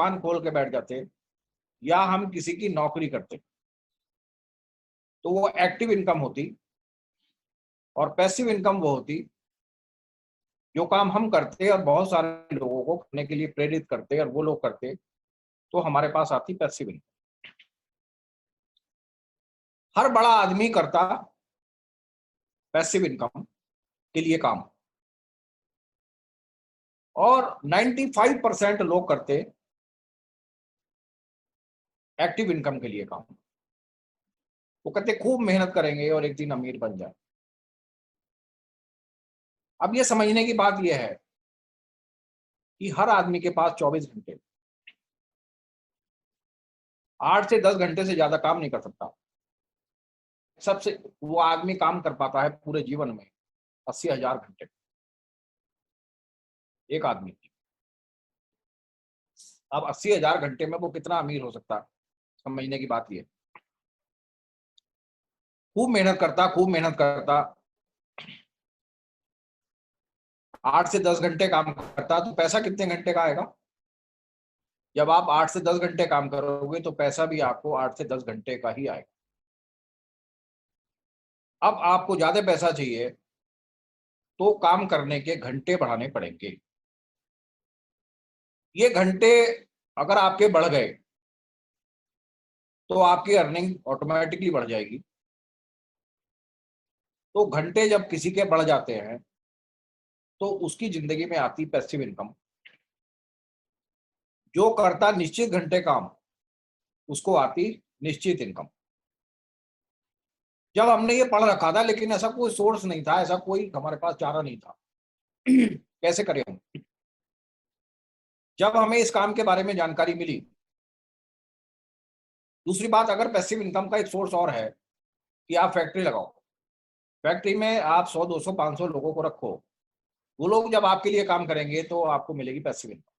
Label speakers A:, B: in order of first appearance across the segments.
A: दुकान खोल के बैठ जाते या हम किसी की नौकरी करते तो वो एक्टिव इनकम होती, और पैसिव इनकम वो होती जो काम हम करते और बहुत सारे लोगों को करने के लिए प्रेरित करते और वो लोग करते, तो हमारे पास आती पैसिव इनकम। हर बड़ा आदमी करता पैसिव इनकम के लिए काम, और 95% लोग करते एक्टिव इनकम के लिए काम। वो कहते खूब मेहनत करेंगे और एक दिन अमीर बन जाए। अब ये समझने की बात यह है कि हर आदमी के पास 24 घंटे, 8 से 10 घंटे से ज्यादा काम नहीं कर सकता। सबसे वो आदमी काम कर पाता है पूरे जीवन में 80,000 घंटे, एक आदमी की। अब 80,000 घंटे में वो कितना अमीर हो सकता है, समझने की बात ये। खूब मेहनत करता, खूब मेहनत करता, 8 से 10 घंटे काम करता, तो पैसा कितने घंटे का आएगा? जब आप 8 से 10 घंटे काम करोगे तो पैसा भी आपको 8 से 10 घंटे का ही आएगा। अब आपको ज्यादा पैसा चाहिए तो काम करने के घंटे बढ़ाने पड़ेंगे। ये घंटे अगर आपके बढ़ गए तो आपकी अर्निंग ऑटोमेटिकली बढ़ जाएगी। तो घंटे जब किसी के बढ़ जाते हैं तो उसकी जिंदगी में आती पैसिव इनकम। जो करता निश्चित घंटे काम उसको आती निश्चित इनकम। जब हमने ये पढ़ रखा था, लेकिन ऐसा कोई सोर्स नहीं था, ऐसा कोई हमारे पास चारा नहीं था कैसे करें हम। जब हमें इस काम के बारे में जानकारी मिली, दूसरी बात, अगर पैसिव इनकम का एक सोर्स और है कि आप फैक्ट्री लगाओ, फैक्ट्री में आप 100, 200, 500 लोगों को रखो, वो लोग जब आपके लिए काम करेंगे तो आपको मिलेगी पैसिव इनकम।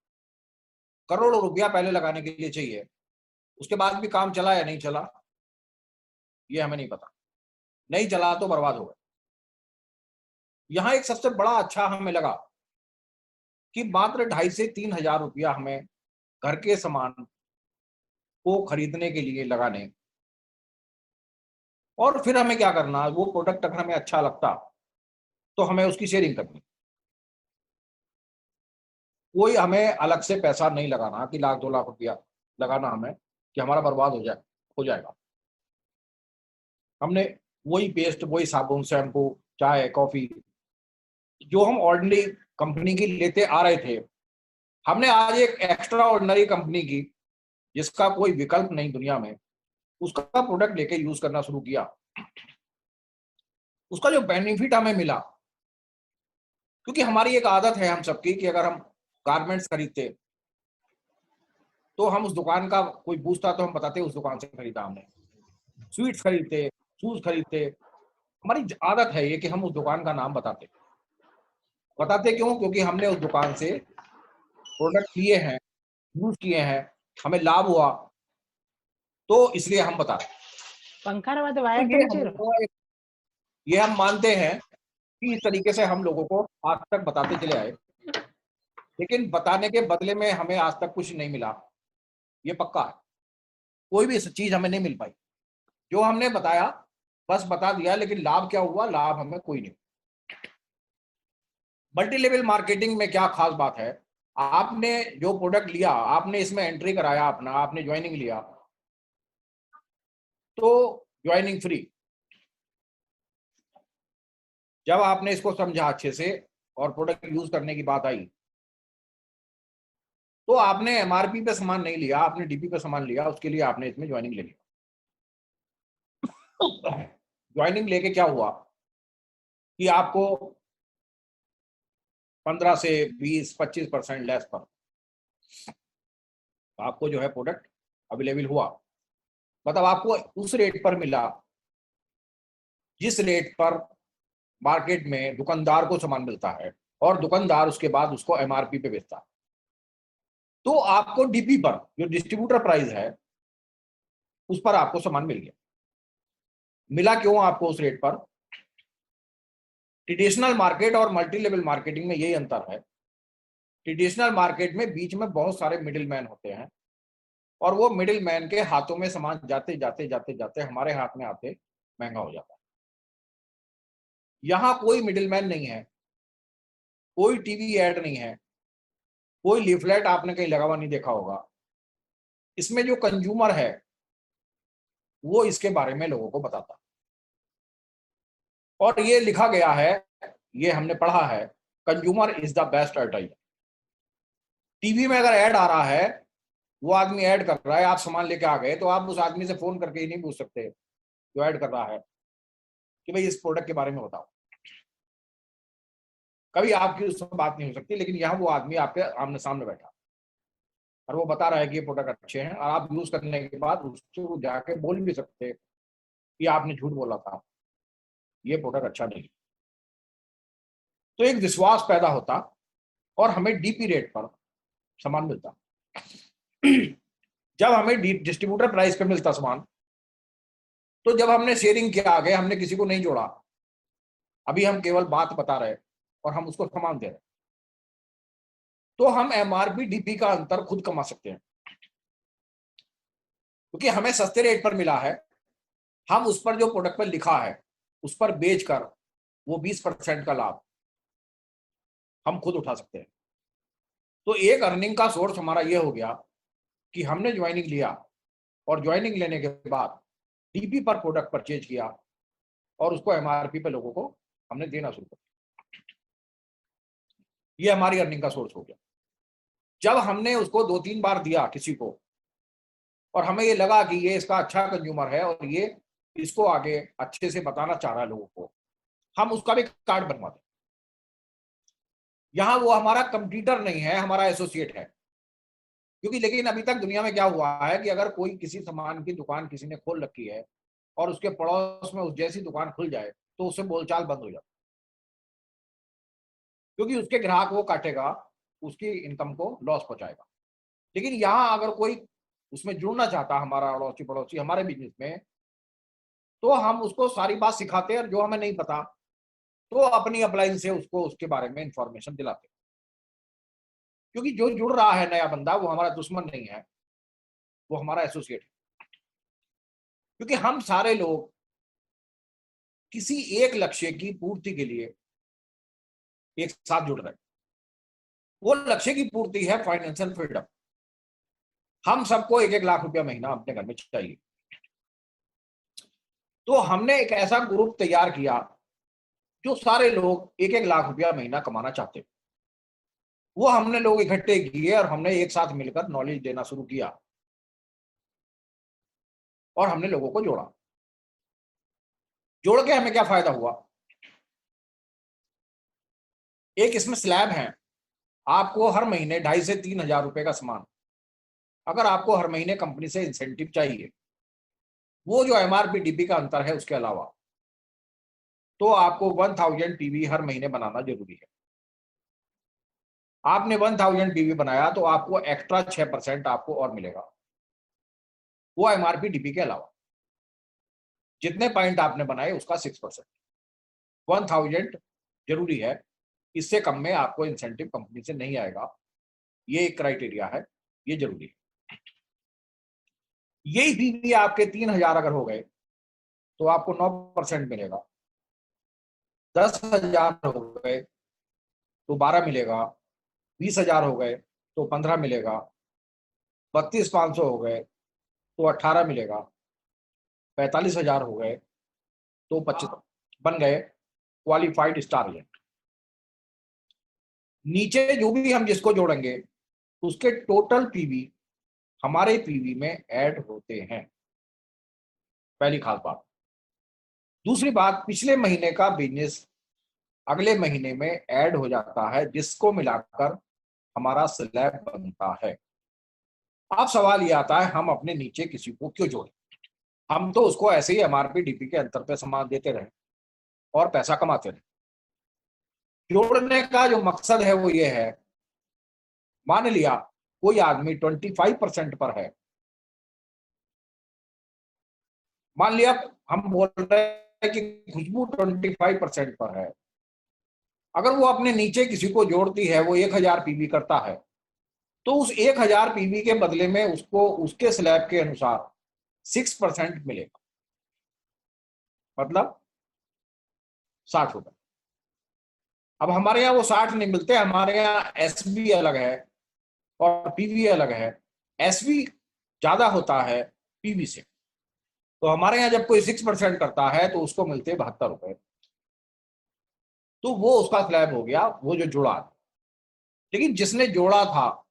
A: करोड़ों रुपया पहले लगाने के लिए चाहिए, उसके बाद भी काम चला या नहीं चला ये हमें नहीं पता, नहीं चला तो बर्बाद हो गए। यहाँ एक सबसे बड़ा अच्छा हमें लगा कि मात्र 2.5 से 3 हजार रुपया हमें घर के सामान को खरीदने के लिए लगाने, और फिर हमें क्या करना, वो प्रोडक्ट अगर हमें अच्छा लगता तो हमें उसकी शेयरिंग करनी। कोई हमें अलग से पैसा नहीं लगाना कि 1,00,000 2 लाख रुपया लगाना हमें कि हमारा बर्बाद हो जाएगा। हमने वही पेस्ट, वही साबुन, शैम्पू, चाय, कॉफी जो हम ऑर्डिनरी कंपनी की लेते आ रहे थे, हमने आज एक एक्स्ट्रा ऑर्डिनरी कंपनी की जिसका कोई विकल्प नहीं दुनिया में, उसका प्रोडक्ट लेके यूज करना शुरू किया। उसका जो बेनिफिट हमें मिला, क्योंकि हमारी एक आदत है हम सबकी कि अगर हम गारमेंट्स खरीदते तो हम उस दुकान का, कोई पूछता तो हम बताते उस दुकान से खरीदा हमने। स्वीट्स खरीदते, शूज खरीदते, हमारी आदत है ये कि हम उस दुकान का नाम बताते। बताते क्यों? क्योंकि हमने उस दुकान से प्रोडक्ट लिए हैं, यूज किए हैं, हमें लाभ हुआ, तो इसलिए हम बता रहे हैं। तो ये हम मानते हैं कि इस तरीके से हम लोगों को आज तक बताते चले आए, लेकिन बताने के बदले में हमें आज तक कुछ नहीं मिला, ये पक्का है। कोई भी चीज हमें नहीं मिल पाई। जो हमने बताया बस बता दिया, लेकिन लाभ क्या हुआ? लाभ हमें कोई नहीं। मल्टी लेवल मार्केटिंग में क्या खास बात है, आपने जो प्रोडक्ट लिया, आपने इसमें एंट्री कराया अपना, आपने ज्वाइनिंग लिया, तो ज्वाइनिंग फ्री। जब आपने इसको समझा अच्छे से और प्रोडक्ट यूज करने की बात आई, तो आपने एमआरपी पे सामान नहीं लिया, आपने डीपी पे सामान लिया, उसके लिए आपने इसमें ज्वाइनिंग ले लिया। ज्वाइनिंग लेके क्या हुआ कि आपको 15 से 20-25% लेस पर आपको जो है प्रोडक्ट अवेलेबल हुआ। मतलब आपको उस रेट पर मिला जिस रेट पर मार्केट में दुकानदार को सामान मिलता है, और दुकानदार उसके बाद उसको एमआरपी पे बेचता है। तो आपको डीपी पर जो डिस्ट्रीब्यूटर प्राइस है उस पर आपको सामान मिल गया। मिला क्यों आपको उस रेट पर? ट्रेडिशनल मार्केट और मल्टी लेवल मार्केटिंग में यही अंतर है। ट्रेडिशनल मार्केट में बीच में बहुत सारे मिडिल मैन होते हैं और वो मिडिल मैन के हाथों में सामान जाते जाते जाते जाते हमारे हाथ में आते महंगा हो जाता है। यहां कोई मिडिल मैन नहीं है, कोई टीवी एड नहीं है, कोई लीफलेट आपने कहीं लगा हुआ नहीं देखा होगा। इसमें जो कंज्यूमर है वो इसके बारे में लोगों को बताता, और ये लिखा गया है, ये हमने पढ़ा है, consumer is the best advertiser. TV में अगर ऐड आ रहा है, वो आदमी ऐड कर रहा है, आप सामान लेके आ गए, तो आप उस आदमी से फोन करके ही नहीं पूछ सकते जो ऐड कर रहा है कि भाई इस प्रोडक्ट के बारे में बताओ। कभी आपकी उससे बात नहीं हो सकती, लेकिन यहाँ वो आदमी आपके आमने सामने बैठा और वो बता रहा है कि ये प्रोडक्ट अच्छे हैं, और आप यूज करने के बाद उसको जाके बोल भी सकते कि आपने झूठ बोला था, ये प्रोडक्ट अच्छा नहीं। तो एक विश्वास पैदा होता और हमें डीपी रेट पर सामान मिलता। जब हमें डिस्ट्रीब्यूटर प्राइस पे मिलता सामान, तो जब हमने शेयरिंग किया आगे, हमने किसी को नहीं जोड़ा, अभी हम केवल बात बता रहे और हम उसको सामान दे रहे, तो हम एमआरपी डीपी का अंतर खुद कमा सकते हैं, क्योंकि हमें सस्ते रेट पर मिला है। हम उस पर जो प्रोडक्ट पर लिखा है उस पर बेचकर वो 20% का लाभ हम खुद उठा सकते हैं। तो एक अर्निंग का सोर्स हमारा ये हो गया कि हमने ज्वाइनिंग लिया, और ज्वाइनिंग लेने के बाद डीपी पर प्रोडक्ट परचेज किया और उसको एमआरपी पे लोगों को हमने देना शुरू कर दिया। ये हमारी अर्निंग का सोर्स हो गया। जब हमने उसको 2-3 बार दिया किसी को और हमें ये लगा कि ये इसका अच्छा कंज्यूमर है और ये इसको आगे अच्छे से बताना चाह रहा है लोगों को, हम उसका भी कार्ड बनवाते। यहां वो हमारा कंपटीटर नहीं है, हमारा एसोसिएट है। क्योंकि लेकिन अभी तक दुनिया में क्या हुआ है कि अगर कोई किसी सामान की दुकान किसी ने खोल रखी है और उसके पड़ोस में उस जैसी दुकान खुल जाए, तो उससे बोलचाल बंद हो जाती, क्योंकि उसके ग्राहक वो काटेगा, उसकी इनकम को लॉस पहुंचाएगा। लेकिन यहाँ अगर कोई उसमें जुड़ना चाहता, हमारा अड़ोसी पड़ोसी हमारे बिजनेस में, तो हम उसको सारी बात सिखाते हैं, और जो हमें नहीं पता तो अपनी अपलाइन से उसको उसके बारे में इंफॉर्मेशन दिलाते। क्योंकि जो जुड़ रहा है नया बंदा, वो हमारा दुश्मन नहीं है, वो हमारा एसोसिएट है। क्योंकि हम सारे लोग किसी एक लक्ष्य की पूर्ति के लिए एक साथ जुड़ रहे हैं। वो लक्ष्य की पूर्ति है फाइनेंशियल फ्रीडम। हम सबको 1-1 लाख रुपया महीना अपने घर में चाहिए। तो हमने एक ऐसा ग्रुप तैयार किया जो सारे लोग 1-1 लाख रुपया महीना कमाना चाहते हैं। वो हमने लोग इकट्ठे किए और हमने एक साथ मिलकर नॉलेज देना शुरू किया, और हमने लोगों को जोड़ा। जोड़ के हमें क्या फायदा हुआ? एक इसमें स्लैब है, आपको हर महीने 2,500 से 3,000 रुपए का सामान, अगर आपको हर महीने कंपनी से इंसेंटिव चाहिए, वो जो एमआरपी डीपी का अंतर है उसके अलावा, तो आपको 1000 टीवी हर महीने बनाना जरूरी है। आपने 1000 टीवी बनाया तो आपको एक्स्ट्रा 6% आपको और मिलेगा, वो एमआरपी डीपी के अलावा। जितने पॉइंट आपने बनाए उसका 6%। 1000 जरूरी है, इससे कम में आपको इंसेंटिव कंपनी से नहीं आएगा। ये एक क्राइटेरिया है, ये जरूरी है। यही टीवी आपके 3,000 अगर हो गए तो आपको 9% मिलेगा। 10,000 हो गए तो 12 मिलेगा। 20,000 हो गए तो 15 मिलेगा। 32,500 हो गए तो 18 मिलेगा। 45,000 हो गए तो 25 बन गए क्वालिफाइड स्टार एजेंट। नीचे जो भी हम जिसको जोड़ेंगे उसके टोटल पीवी हमारे पीवी में ऐड होते हैं। पहली खास बात। दूसरी बात, पिछले महीने का बिजनेस अगले महीने में ऐड हो जाता है, जिसको मिलाकर हमारा स्लैब बनता है। अब सवाल ये आता है, हम अपने नीचे किसी को क्यों जोड़े? हम तो उसको ऐसे ही एमआरपी डीपी के अंतर पे सामान देते रहे और पैसा कमाते रहे। जोड़ने का जो मकसद है वो ये है, मान लिया कोई आदमी 25% पर है, मान लिया हम बोल रहे हैं कि खुशबू 25% पर है। अगर वो अपने नीचे किसी को जोड़ती है, वो 1,000 पीवी करता है, तो उस 1000 पीवी के बदले में उसको उसके स्लैब के अनुसार 6% मिलेगा, मतलब 60 रुपए। अब हमारे यहाँ वो 60 नहीं मिलते, हमारे यहाँ एसबी अलग है और पीवी अलग है। एसबी ज्यादा होता है पीवी से, तो हमारे यहाँ जब कोई 6% करता है तो उसको मिलते 72 रुपए। तो वो उसका स्लैब हो गया, वो जो जुड़ा। लेकिन जिसने जोड़ा था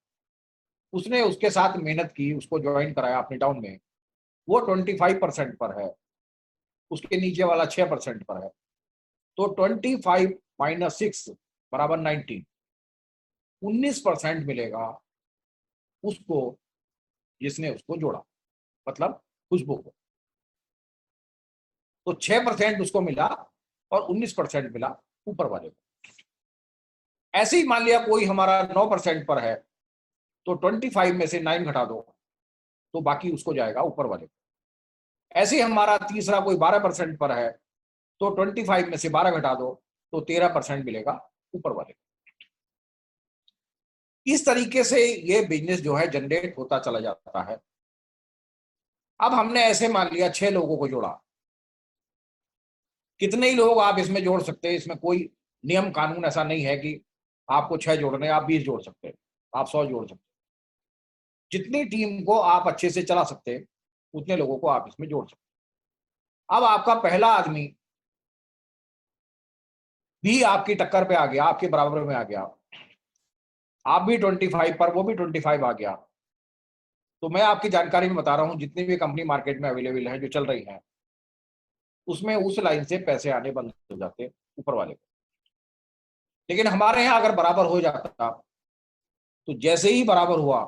A: उसने उसके साथ मेहनत की, उसको ज्वाइन कराया अपने टाउन में, वो 25% पर है, उसके नीचे वाला 6% पर है। तो 25 माइनस 6 बराबर 19, 19% मिलेगा उसको जिसने उसको जोड़ा, मतलब खुशबू को। तो 6% उसको मिला और 19% मिला ऊपर वाले को। ऐसे ही मान लिया कोई हमारा 9% पर है, तो 25 में से 9 घटा दो तो बाकी उसको जाएगा ऊपर वाले को। ऐसे ही हमारा तीसरा कोई 12% पर है, तो 25 में से 12 घटा दो तो 13% मिलेगा ऊपर वाले को। इस तरीके से ये बिजनेस जो है जनरेट होता चला जाता है। अब हमने ऐसे मान लिया 6 लोगों को जोड़ा। कितने ही लोग आप इसमें जोड़ सकते हैं, इसमें कोई नियम कानून ऐसा नहीं है कि आपको 6 जोड़ने, आप 20 जोड़ सकते हैं, आप 100 जोड़ सकते हैं। जितनी टीम को आप अच्छे से चला सकते हैं उतने लोगों को आप इसमें जोड़ सकते हैं। अब आपका पहला आदमी भी आपकी टक्कर पे आ गया, आपके बराबर में आ गया, आप भी 25 पर, वो भी 25 आ गया। तो मैं आपकी जानकारी में बता रहा हूं, जितनी भी कंपनी मार्केट में अवेलेबल है जो चल रही है, उसमें उस लाइन से पैसे आने बंद हो जाते ऊपर वाले को। लेकिन हमारे यहाँ अगर बराबर हो जाता तो जैसे ही बराबर हुआ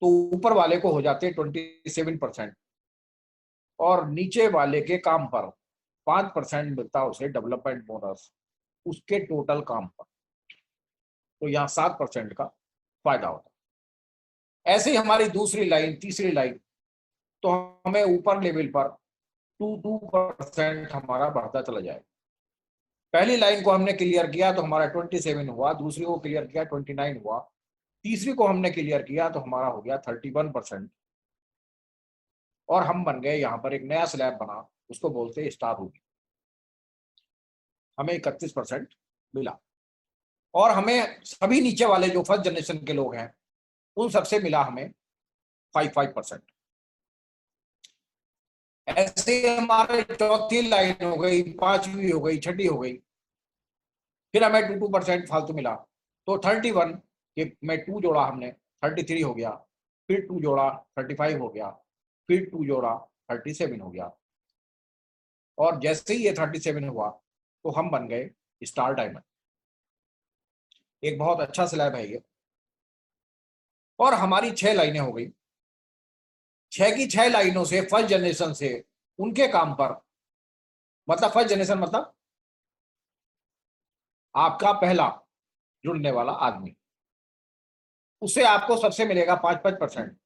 A: तो ऊपर वाले को हो जाते 27% और नीचे वाले के काम पर 5% मिलता उसे डेवलपमेंट बोनस उसके टोटल काम पर। तो यहाँ 7% का फायदा होता। ऐसे ही हमारी दूसरी लाइन, तीसरी लाइन, तो हमें ऊपर लेवल पर 2% हमारा बढ़ता चला जाएगा। पहली लाइन को हमने क्लियर किया तो हमारा 27 हुआ, दूसरी को क्लियर किया 29 हुआ, तीसरी को हमने क्लियर किया तो हमारा हो गया 31%। और हम बन गए, यहाँ पर एक नया स्लैब बना, उसको बोलते हैं स्टार रूबी। हमें 31% मिला और हमें सभी नीचे वाले जो फर्स्ट जनरेशन के लोग हैं उन सबसे मिला हमें 5%। ऐसे हमारे चौथी लाइन हो गई, पांचवी हो गई, छठी हो गई, फिर हमें 2% फालतू मिला। तो 31 के में 2 जोड़ा हमने, 33 हो गया, फिर 2 जोड़ा 35 हो गया, फिर 2 जोड़ा 37 हो गया। और जैसे ही ये 37 हुआ तो हम बन गए स्टार डायमंड। एक बहुत अच्छा स्लैब है ये। और हमारी 6 लाइनें हो गई। 6 की 6 लाइनों से फर्स्ट जनरेशन से उनके काम पर, मतलब फर्स्ट जनरेशन मतलब आपका पहला जुड़ने वाला आदमी, उससे आपको सबसे मिलेगा 5%।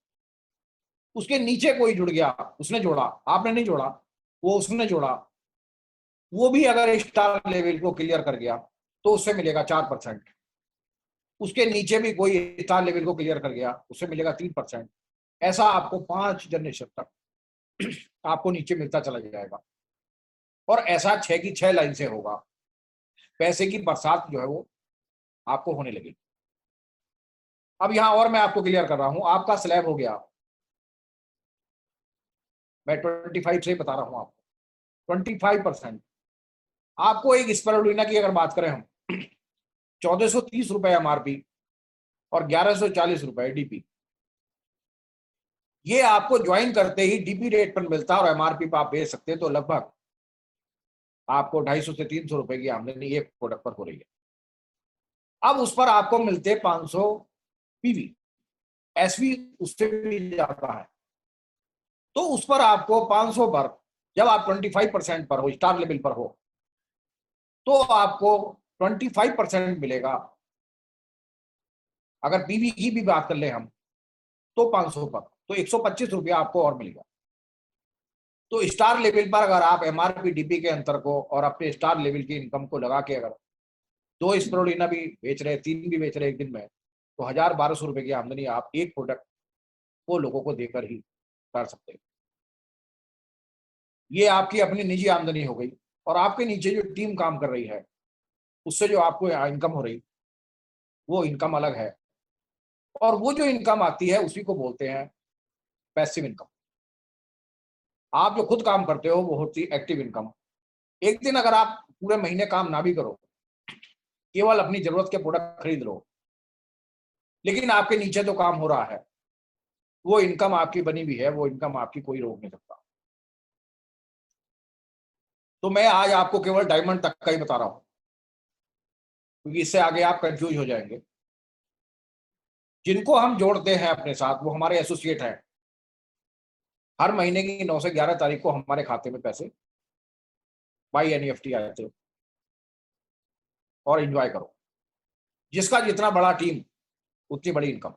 A: उसके नीचे कोई जुड़ गया, उसने जोड़ा, आपने नहीं जोड़ा, वो उसने जोड़ा, वो भी अगर स्टार लेवल को क्लियर कर गया तो उससे मिलेगा 4%। उसके नीचे भी कोई स्टार लेवल को क्लियर कर गया, उससे मिलेगा 3%। ऐसा आपको 5 जनरेशन तक आपको नीचे मिलता चला जाएगा। और ऐसा 6 की 6 लाइन से होगा। पैसे की बरसात जो है वो आपको होने लगेगी। अब यहां और मैं आपको क्लियर कर रहा हूं, आपका स्लैब हो गया, मैं 25 से बता रहा हूं आपको 25%। आपको एक स्पेरुलिना की अगर बात करें हम 1430 रुपए एमआरपी और 1140 रुपए डीपी, ये आपको ज्वाइन करते ही डीपी रेट पर मिलता है और एमआरपी पर आप बेच सकते हैं। तो लगभग आपको 250 से 300 रुपए की आमदनी एक प्रोडक्ट पर हो रही है। अब उस पर आपको मिलते 500 पीवी, एसवी उससे भी जाता है। तो उस पर आपको 500 पर, जब आप 25% पर हो, स्टार लेवल पर हो, तो आपको 25% मिलेगा। अगर पीवी की भी बात कर ले हम तो 500 पर, तो 125 रुपया आपको और मिलेगा। तो स्टार लेवल पर अगर आप एमआरपी डीपी के अंतर को और अपने स्टार लेवल की इनकम को लगा के अगर 2 स्प्रोलिना भी बेच रहे, 3 भी बेच रहे एक दिन में, तो 1000-1200 रुपए की आमदनी आप एक प्रोडक्ट को लोगों को देकर ही कर सकते हैं। ये आपकी अपनी निजी आमदनी हो गई, और आपके नीचे जो टीम काम कर रही है, उससे जो आपको इनकम हो रही, वो इनकम अलग है। और वो जो इनकम आती है उसी को बोलते हैं पैसिव इनकम। आप जो खुद काम करते हो वो होती है एक्टिव इनकम। एक दिन अगर आप पूरे महीने काम ना भी करो, केवल अपनी जरूरत के प्रोडक्ट खरीद लो, लेकिन आपके नीचे जो काम हो रहा है वो इनकम आपकी बनी हुई है, वो इनकम आपकी कोई रोक नहीं सकता। तो मैं आज आपको केवल डायमंड तक का ही बता रहा हूं, क्योंकि इससे आगे आप कंफ्यूज हो जाएंगे। जिनको हम जोड़ते हैं अपने साथ वो हमारे एसोसिएट हैं। हर महीने की 9 से 11 तारीख को हमारे खाते में पैसे बाई एनईएफटी आए थे, और एंजॉय करो। जिसका जितना बड़ा टीम उतनी बड़ी इनकम।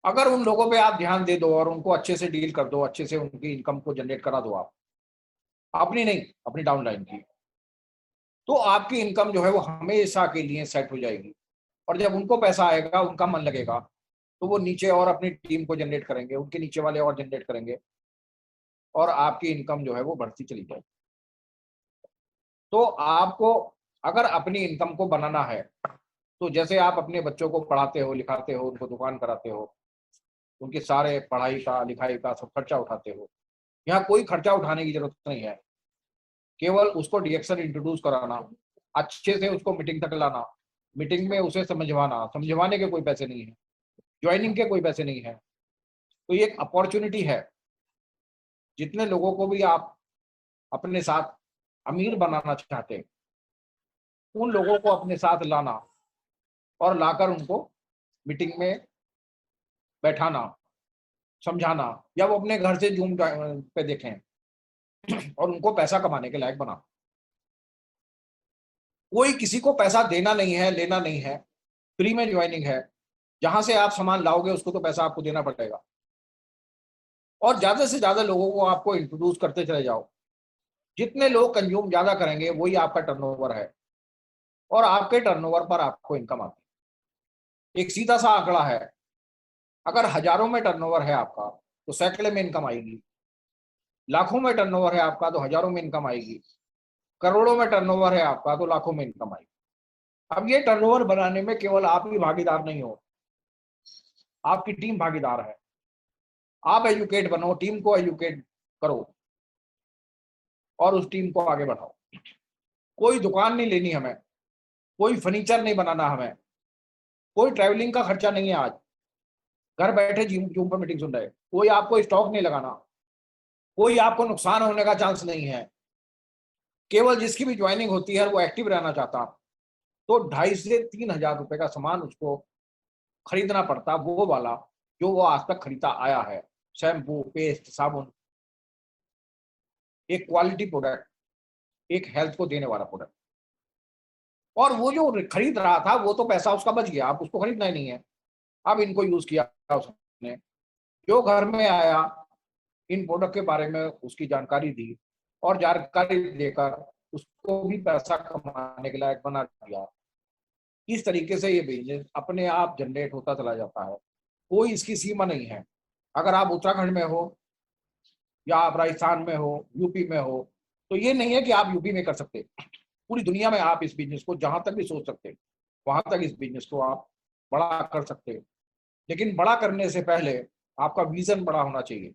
A: अगर उन लोगों पे आप ध्यान दे दो और उनको अच्छे से डील कर दो, अच्छे से उनकी इनकम को जनरेट करा दो, आप अपनी नहीं, अपनी डाउनलाइन की, तो आपकी इनकम जो है वो हमेशा के लिए सेट हो जाएगी। और जब उनको पैसा आएगा, उनका मन लगेगा, तो वो नीचे और अपनी टीम को जनरेट करेंगे, उनके नीचे वाले और जनरेट करेंगे, और आपकी इनकम जो है वो बढ़ती चली जाएगी। तो आपको अगर अपनी इनकम को बनाना है, तो जैसे आप अपने बच्चों को पढ़ाते हो, लिखाते हो, उनको दुकान कराते हो, उनके सारे पढ़ाई का, लिखाई का सब खर्चा उठाते हो, यहाँ कोई खर्चा उठाने की जरूरत नहीं है। केवल उसको डीएक्शन इंट्रोड्यूस कराना, अच्छे से उसको मीटिंग तक लाना, मीटिंग में उसे समझवाना, समझवाने के कोई पैसे नहीं है, ज्वाइनिंग के कोई पैसे नहीं है। तो ये एक अपॉर्चुनिटी है। जितने लोगों को भी आप अपने साथ अमीर बनाना चाहते हैं, उन लोगों को अपने साथ लाना और लाकर उनको मीटिंग में बैठाना, समझाना, या वो अपने घर से जूम पे देखें, और उनको पैसा कमाने के लायक बना। कोई किसी को पैसा देना नहीं है, लेना नहीं है, फ्री में ज्वाइनिंग है। जहां से आप सामान लाओगे उसको तो पैसा आपको देना पड़ेगा। और ज्यादा से ज्यादा लोगों को आपको इंट्रोड्यूस करते चले जाओ। जितने लोग कंज्यूम ज्यादा करेंगे वही आपका टर्नओवर है, और आपके टर्नओवर पर आपको इनकम आती है। एक सीधा सा आंकड़ा है, अगर हजारों में टर्नओवर है आपका तो सैकड़े में इनकम आएगी, लाखों में टर्नओवर है आपका तो हजारों में इनकम आएगी, करोड़ों में टर्नओवर है आपका तो लाखों में इनकम आएगी। अब ये टर्नओवर बनाने में केवल आप ही भागीदार नहीं हो, आपकी टीम भागीदार है। आप एजुकेट बनो, टीम को एजुकेट करो, और उस टीम को आगे बढ़ाओ। कोई दुकान नहीं लेनी हमें, कोई फर्नीचर नहीं बनाना हमें, कोई ट्रैवलिंग का खर्चा नहीं है। आज घर बैठे जूम पर मीटिंग सुन रहे, कोई आपको स्टॉक नहीं लगाना, कोई आपको नुकसान होने का चांस नहीं है। केवल जिसकी भी ज्वाइनिंग होती है वो एक्टिव रहना चाहता, तो 2,500 से 3,000 रुपए का सामान उसको खरीदना पड़ता, वो वाला जो वो आज तक खरीदा आया है। शैम्पू, पेस्ट, साबुन, एक क्वालिटी प्रोडक्ट, एक हेल्थ को देने वाला प्रोडक्ट। और वो जो खरीद रहा था वो तो पैसा उसका बच गया, अब उसको खरीदना ही नहीं है। अब इनको यूज किया उसने, जो घर में आया इन प्रोडक्ट के बारे में उसकी जानकारी दी, और जानकारी देकर उसको भी पैसा कमाने के लायक बना दिया। इस तरीके से ये बिजनेस अपने आप जनरेट होता चला जाता है। कोई इसकी सीमा नहीं है। अगर आप उत्तराखंड में हो, या आप राजस्थान में हो, यूपी में हो, तो ये नहीं है कि आप यूपी में कर सकते। पूरी दुनिया में आप इस बिजनेस को जहां तक भी सोच सकते, वहां तक इस बिजनेस को आप बड़ा कर सकते। लेकिन बड़ा करने से पहले आपका विजन बड़ा होना चाहिए,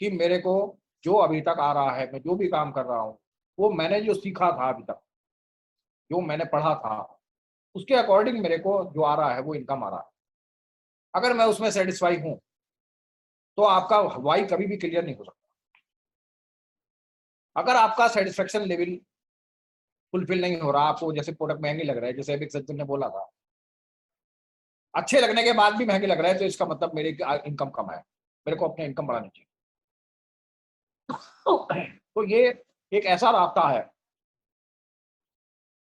A: कि मेरे को जो अभी तक आ रहा है, मैं जो भी काम कर रहा हूँ, वो मैंने जो सीखा था अभी तक, जो मैंने पढ़ा था, उसके अकॉर्डिंग मेरे को जो आ रहा है वो इनकम आ रहा है। अगर मैं उसमें सेटिस्फाई हूँ तो आपका वाई कभी भी क्लियर नहीं हो सकता। अगर आपका सेटिस्फेक्शन लेवल फुलफिल नहीं हो रहा, आपको जैसे प्रोडक्ट महंगे लग रहे हैं, जैसे अभी सज्जन ने बोला था, अच्छे लगने के बाद भी महंगे लग रहे हैं, तो इसका मतलब मेरी इनकम कम है, मेरे को अपनी इनकम बढ़ानी चाहिए। तो ये एक ऐसा रास्ता है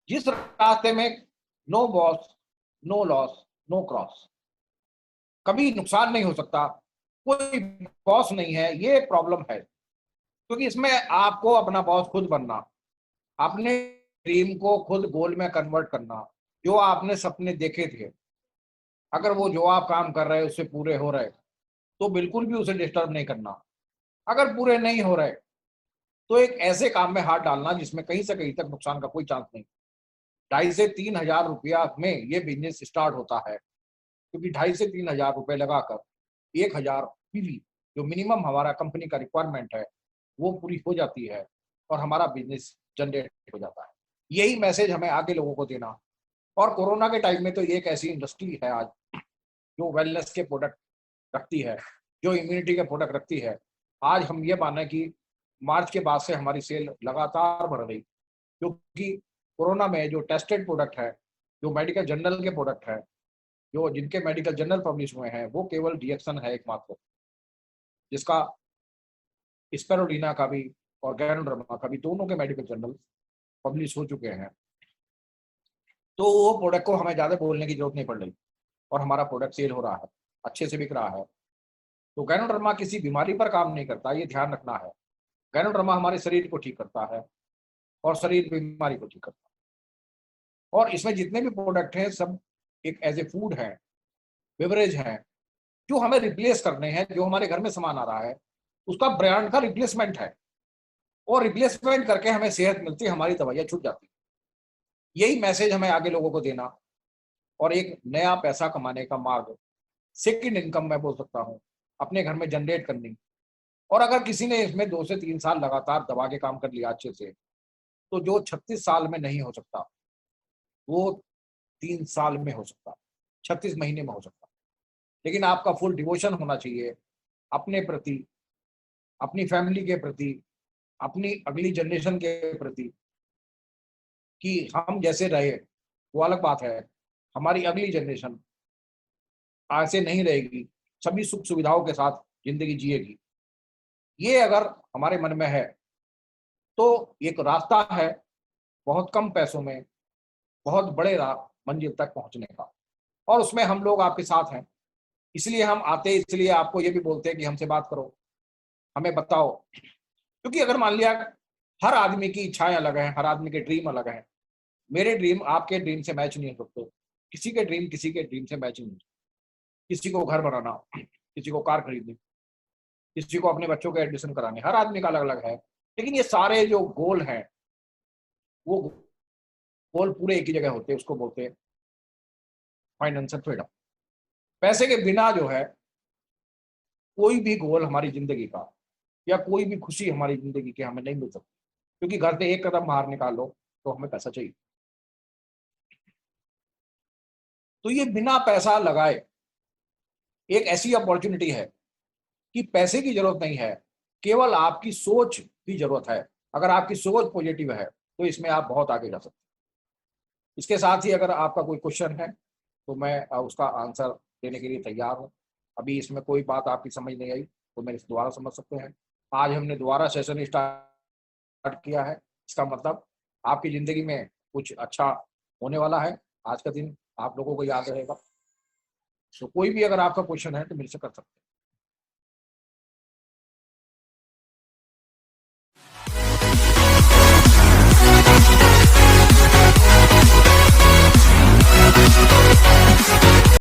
A: जिस रास्ते में no boss, no loss, no cross, कभी नुकसान नहीं हो सकता, कोई बॉस नहीं है। ये प्रॉब्लम है, क्योंकि इसमें आपको अपना बॉस खुद बनना, अपने ड्रीम को खुद गोल में कन्वर्ट करना, जो आपने सपने देखे थे अगर वो जो आप काम कर रहे हैं उससे पूरे हो रहे, तो बिल्कुल भी उसे डिस्टर्ब नहीं करना। अगर पूरे नहीं हो रहे, तो एक ऐसे काम में हाथ डालना जिसमें कहीं से कहीं तक नुकसान का कोई चांस नहीं। 2,500 से 3,000 रुपया में ये बिज़नेस स्टार्ट होता है, क्योंकि 2,500 से 3,000 रुपए लगाकर 1,000 पीवी जो मिनिमम हमारा कंपनी का रिक्वायरमेंट है, वो पूरी हो जाती है और हमारा बिज़नेस जनरेट हो जाता है। यही मैसेज हमें आगे लोगों को देना। और कोरोना के टाइम में तो ये एक ऐसी इंडस्ट्री है आज, जो वेलनेस के प्रोडक्ट रखती है, जो इम्यूनिटी के प्रोडक्ट रखती है। आज हम ये माने कि मार्च के बाद से हमारी सेल लगातार बढ़ रही, क्योंकि कोरोना में जो टेस्टेड प्रोडक्ट है, जो मेडिकल जर्नल के प्रोडक्ट है, जो जिनके मेडिकल जर्नल पब्लिश हुए हैं, वो केवल रिएक्शन है एकमात्र, जिसका स्पेरुलिना का भी और गैनोडर्मा का भी दोनों के मेडिकल जर्नल पब्लिश हो चुके हैं। तो वो प्रोडक्ट को हमें ज़्यादा बोलने की जरूरत नहीं पड़ रही और हमारा प्रोडक्ट सेल हो रहा है, अच्छे से बिक रहा है। तो गैनोडर्मा किसी बीमारी पर काम नहीं करता, ये ध्यान रखना है। गैनोडर्मा हमारे शरीर को ठीक करता है और शरीर बीमारी को ठीक करता है। और इसमें जितने भी प्रोडक्ट हैं सब एक एज ए फूड है, बेवरेज है, जो हमें रिप्लेस करने हैं। जो हमारे घर में सामान आ रहा है उसका ब्रांड का रिप्लेसमेंट है, और रिप्लेसमेंट करके हमें सेहत मिलती है, हमारी दवाइयाँ छूट जाती है। यही मैसेज हमें आगे लोगों को देना और एक नया पैसा कमाने का मार्ग, सेकंड इनकम मैं बोल सकता हूँ, अपने घर में जनरेट करनी। और अगर किसी ने इसमें 2 से 3 साल लगातार दबा के काम कर लिया अच्छे से, तो जो 36 साल में नहीं हो सकता, वो 3 साल में हो सकता, 36 महीने में हो सकता। लेकिन आपका फुल डिवोशन होना चाहिए अपने प्रति, अपनी फैमिली के प्रति, अपनी अगली जनरेशन के प्रति, कि हम जैसे रहे वो अलग बात है, हमारी अगली जनरेशन ऐसे नहीं रहेगी, सभी सुख सुविधाओं के साथ ज़िंदगी जिएगी। ये अगर हमारे मन में है, तो एक रास्ता है बहुत कम पैसों में बहुत बड़े मंजिल तक पहुँचने का, और उसमें हम लोग आपके साथ हैं। इसलिए हम आते, इसलिए आपको ये भी बोलते हैं कि हमसे बात करो, हमें बताओ। क्योंकि अगर मान लिया हर आदमी की इच्छाएँ अलग हैं, हर आदमी के ड्रीम अलग हैं। मेरे ड्रीम आपके ड्रीम से मैच नहीं हो सकते, किसी के ड्रीम किसी के ड्रीम से मैच नहीं हो सकते। किसी को घर बनाना, किसी को कार खरीदनी, किसी को अपने बच्चों के एडमिशन कराने, हर आदमी का अलग-अलग है। लेकिन ये सारे जो गोल हैं, वो गोल पूरे एक ही जगह होते हैं, उसको बोलते हैं फाइनेंशियल फ्रीडम। पैसे के बिना जो है, कोई भी गोल हमारी ज़िंदगी का या कोई भी खुशी हमारी ज़िंदगी की हमें नहीं मिल सकती। क्योंकि घर से एक कदम बाहर निकाल लो, तो हमें पैसा चाहिए। तो ये बिना पैसा लगाए एक ऐसी अपॉर्च्युनिटी है कि पैसे की ज़रूरत नहीं है, केवल आपकी सोच की ज़रूरत है। अगर आपकी सोच पॉजिटिव है, तो इसमें आप बहुत आगे जा सकते हैं। इसके साथ ही अगर आपका कोई क्वेश्चन है, तो मैं उसका आंसर देने के लिए तैयार हूँ। अभी इसमें कोई बात आपकी समझ नहीं आई, तो मेरे से दोबारा समझ सकते हैं। आज हमने दोबारा सेशन स्टार्ट किया है, इसका मतलब आपकी ज़िंदगी में कुछ अच्छा होने वाला है। आज का दिन आप लोगों को याद रहेगा। तो कोई भी अगर आपका क्वेश्चन है, तो मेरे से कर सकते हैं।